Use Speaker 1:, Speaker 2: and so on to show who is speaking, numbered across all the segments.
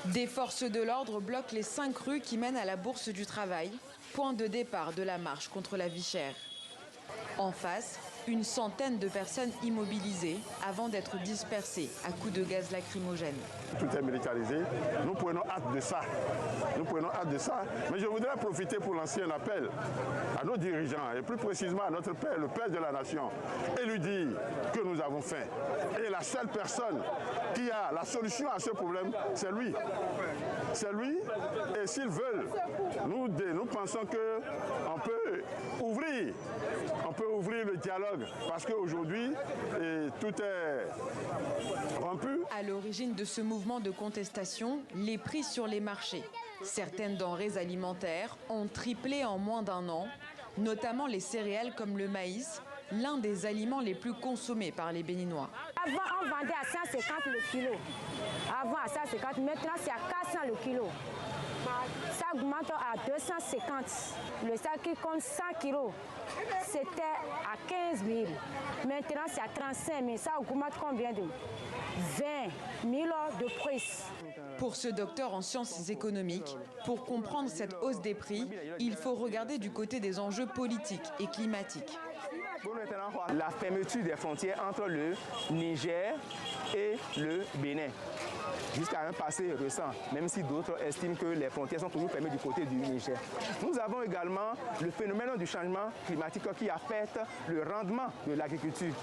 Speaker 1: Des forces de l'ordre bloquent les 5 rues qui mènent à la Bourse du Travail, point de départ de la marche contre la vie chère. En face, une centaine de personnes immobilisées avant d'être dispersées à coups de gaz lacrymogène.
Speaker 2: Tout est militarisé. Nous prenons hâte de ça. Nous prenons hâte de ça. Mais je voudrais profiter pour lancer un appel à nos dirigeants et plus précisément à notre père, le père de la nation, et lui dire que nous avons faim. Et la seule personne qui a la solution à ce problème, c'est lui. C'est lui. Et s'ils veulent, nous pensons qu'on peut ouvrir le dialogue parce qu'aujourd'hui, tout est rompu.
Speaker 1: À l'origine de ce mouvement de contestation, les prix sur les marchés. Certaines denrées alimentaires ont triplé en moins d'un an, notamment les céréales comme le maïs, l'un des aliments les plus consommés par les Béninois.
Speaker 3: Avant, on vendait à 150 le kilo. Avant, à 150, maintenant, c'est à 400 le kilo. Ça augmente à 250. Le sac qui compte 100 kilos, c'était à 15 000. Maintenant, c'est à 35 000. Ça augmente combien de 20 000 de prix.
Speaker 1: Pour ce docteur en sciences économiques, pour comprendre cette hausse des prix, il faut regarder du côté des enjeux politiques et climatiques.
Speaker 4: La fermeture des frontières entre le Niger et le Bénin, jusqu'à un passé récent, même si d'autres estiment que les frontières sont toujours fermées du côté du Niger. Nous avons également le phénomène du changement climatique qui affecte le rendement de l'agriculture,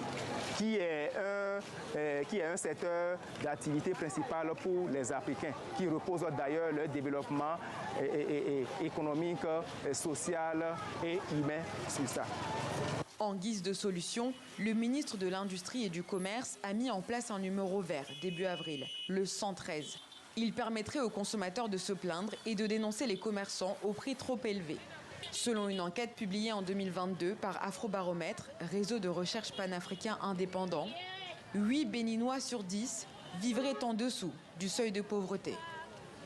Speaker 4: qui est un secteur d'activité principal pour les Africains, qui repose d'ailleurs leur développement économique, social et humain sur ça.
Speaker 1: En guise de solution, le ministre de l'Industrie et du Commerce a mis en place un numéro vert début avril, le 113. Il permettrait aux consommateurs de se plaindre et de dénoncer les commerçants au prix trop élevé. Selon une enquête publiée en 2022 par Afrobaromètre, réseau de recherche panafricain indépendant, 8 Béninois sur 10 vivraient en dessous du seuil de pauvreté.